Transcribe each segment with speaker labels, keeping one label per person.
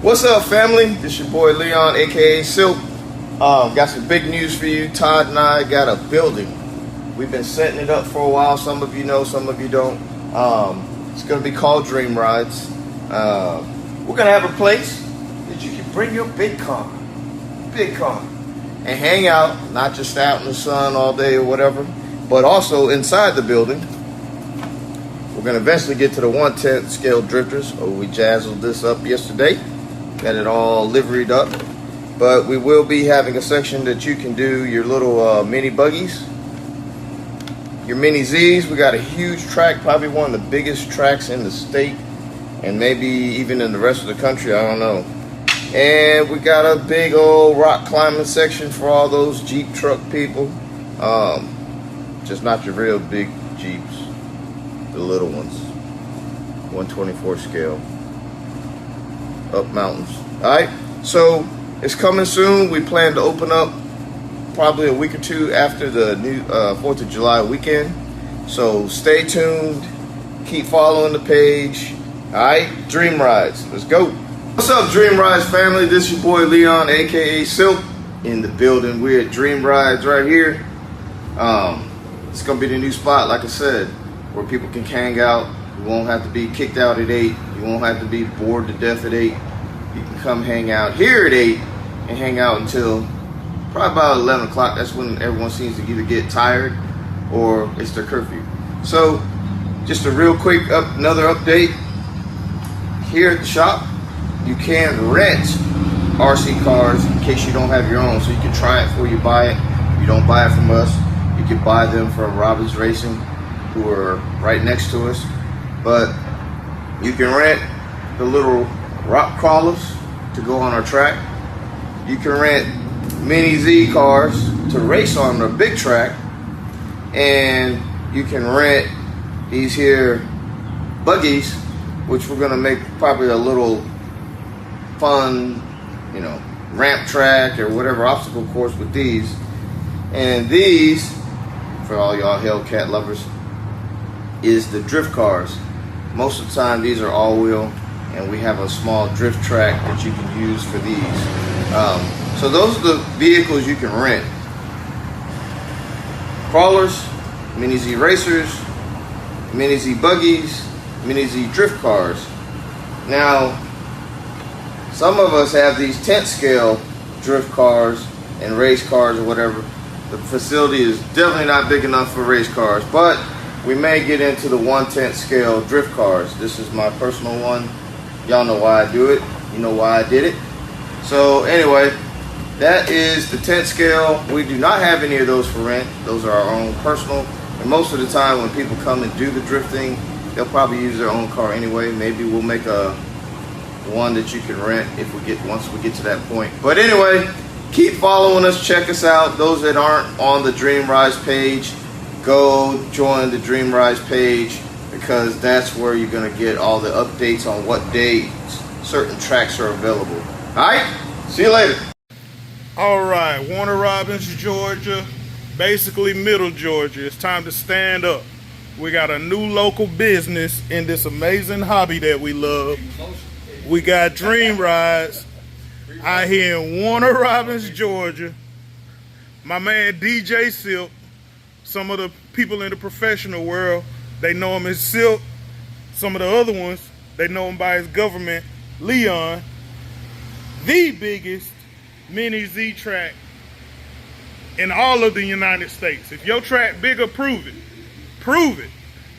Speaker 1: What's up, family? This your boy Leon, aka Silk. Got some big news for you. Todd and I got a building. We've been setting it up for a while. Some of you know, some of you don't. It's gonna be called Dream Rides. We're gonna have a place that you can bring your big car, and hang out, not just out in the sun all day or whatever, but also inside the building. We're gonna eventually get to the 1/10 scale drifters. We jazzled this up yesterday. Got it all liveried up, but we will be having a section that you can do your little mini buggies, your mini Z's. We got a huge track, probably one of the biggest tracks in the state, and maybe even in the rest of the country, I don't know. And we got a big old rock climbing section for all those Jeep truck people. Just not your real big Jeeps, the little ones, 1/24 scale. Up mountains. Alright, so it's coming soon. We plan to open up probably a week or two after the new 4th of July weekend. So stay tuned. Keep following the page. Alright, Dream Rides. Let's go. What's up, Dream Rides family? This is your boy Leon, aka Silk, in the building. We're at Dream Rides right here. It's gonna be the new spot, like I said, where people can hang out. You won't have to be kicked out at 8. You won't have to be bored to death at 8. You can come hang out here at 8 and hang out until probably about 11 o'clock. That's when everyone seems to either get tired or it's their curfew. So just a real quick another update. Here at the shop, you can rent RC cars in case you don't have your own. So you can try it before you buy it. If you don't buy it from us, you can buy them from Ridez Racing, who are right next to us. But you can rent the little rock crawlers to go on our track. You can rent mini Z cars to race on the big track. And you can rent these here buggies, which we're gonna make probably a little fun, ramp track or whatever obstacle course with these. And these, for all y'all Hellcat lovers, is the drift cars. Most of the time these are all-wheel, and we have a small drift track that you can use for these. So those are the vehicles you can rent. Crawlers, mini Z racers, mini Z buggies, mini Z drift cars. Now, some of us have these 10th scale drift cars and race cars or whatever. The facility is definitely not big enough for race cars, but we may get into the 1/10 scale drift cars. This is my personal one. Y'all know why I do it. You know why I did it. So anyway, that is the 10th scale. We do not have any of those for rent. Those are our own personal. And most of the time when people come and do the drifting, they'll probably use their own car anyway. Maybe we'll make a one that you can rent if once we get to that point. But anyway, keep following us. Check us out. Those that aren't on the Dream Rise page, go join the Dream Rise page, because that's where you're going to get all the updates on what days certain tracks are available. Alright, see you later.
Speaker 2: Alright, Warner Robins, Georgia, basically middle Georgia. It's time to stand up. We got a new local business in this amazing hobby that we love. We got Dream Rides out here in Warner Robins, Georgia. My man DJ Silk. Some of the people in the professional world, they know him as Silk. Some of the other ones, they know him by his government, Leon. The biggest mini Z track in all of the United States. If your track bigger, prove it. Prove it.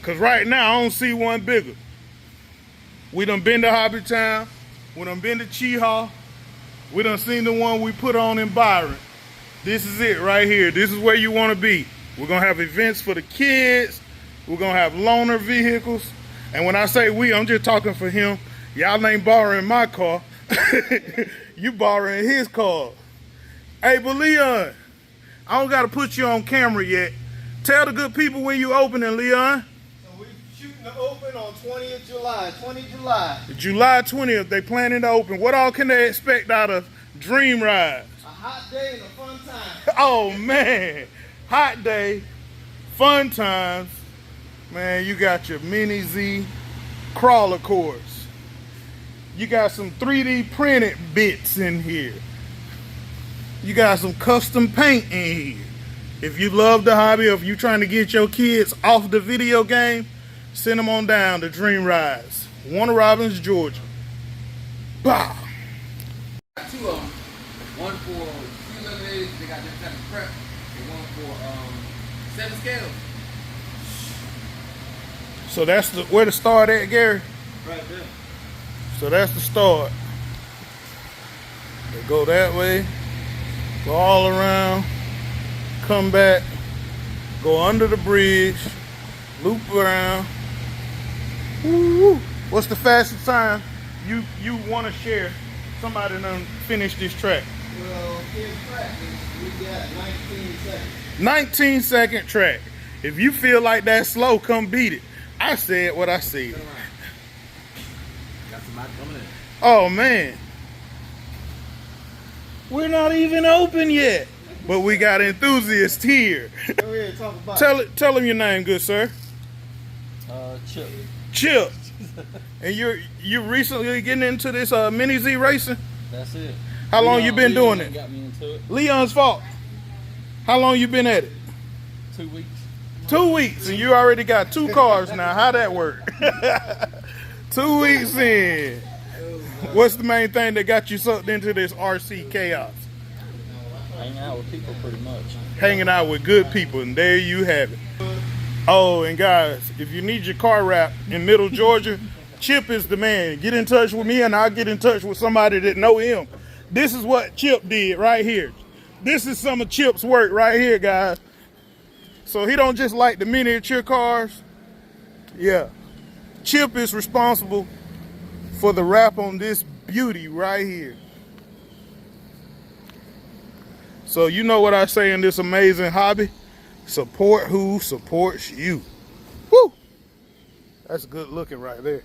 Speaker 2: Because right now, I don't see one bigger. We done been to Hobbytown. We done been to Cheehaw. We done seen the one we put on in Byron. This is it right here. This is where you want to be. We're going to have events for the kids. We're going to have loaner vehicles. And when I say we, I'm just talking for him. Y'all ain't borrowing my car. You borrowing his car. Hey, but Leon, I don't got to put you on camera yet. Tell the good people when you opening, Leon.
Speaker 1: So we're shooting to open on 20th July.
Speaker 2: July 20th, they planning to open. What all can they expect out of Dream Rides?
Speaker 1: A hot day and a fun time.
Speaker 2: Oh, man. Hot day, fun times. Man, you got your mini Z crawler course. You got some 3D printed bits in here. You got some custom paint in here. If you love the hobby, or if you're trying to get your kids off the video game, send them on down to Dream Ridez, Warner Robins, Georgia. Bah.
Speaker 3: Two of them. One for few eliminated, they got different type of prep, and one for 7 scales.
Speaker 2: So that's where to start at, Gary?
Speaker 3: Right there.
Speaker 2: So that's the start. They go that way, go all around, come back, go under the bridge, loop around. Woo! What's the fastest time you want to share? Somebody done finish this track.
Speaker 1: Well, in practice, we got 19 seconds.
Speaker 2: 19-second track. If you feel like that's slow, come beat it. I said what I said.
Speaker 3: Got somebody coming in.
Speaker 2: Oh man, we're not even open yet, but we got enthusiasts here.
Speaker 1: Go ahead, talk about it.
Speaker 2: Tell him your name, good sir.
Speaker 4: Chip.
Speaker 2: Chip. And you're recently getting into this mini Z racing.
Speaker 4: That's it.
Speaker 2: How long you been doing it?
Speaker 4: Got me into it.
Speaker 2: Leon's fault. How long you been at it?
Speaker 4: 2 weeks.
Speaker 2: 2 weeks, and you already got 2 cars now. How that work? 2 weeks in. What's the main thing that got you sucked into this RC chaos?
Speaker 4: Hanging out with people pretty much.
Speaker 2: Hanging out with good people, and there you have it. Oh, and guys, if you need your car wrapped in Middle Georgia, Chip is the man. Get in touch with me, and I'll get in touch with somebody that know him. This is what Chip did right here. This is some of Chip's work right here, guys. So he don't just like the miniature cars. Yeah. Chip is responsible for the wrap on this beauty right here. So you know what I say in this amazing hobby? Support who supports you. Woo! That's good looking right there.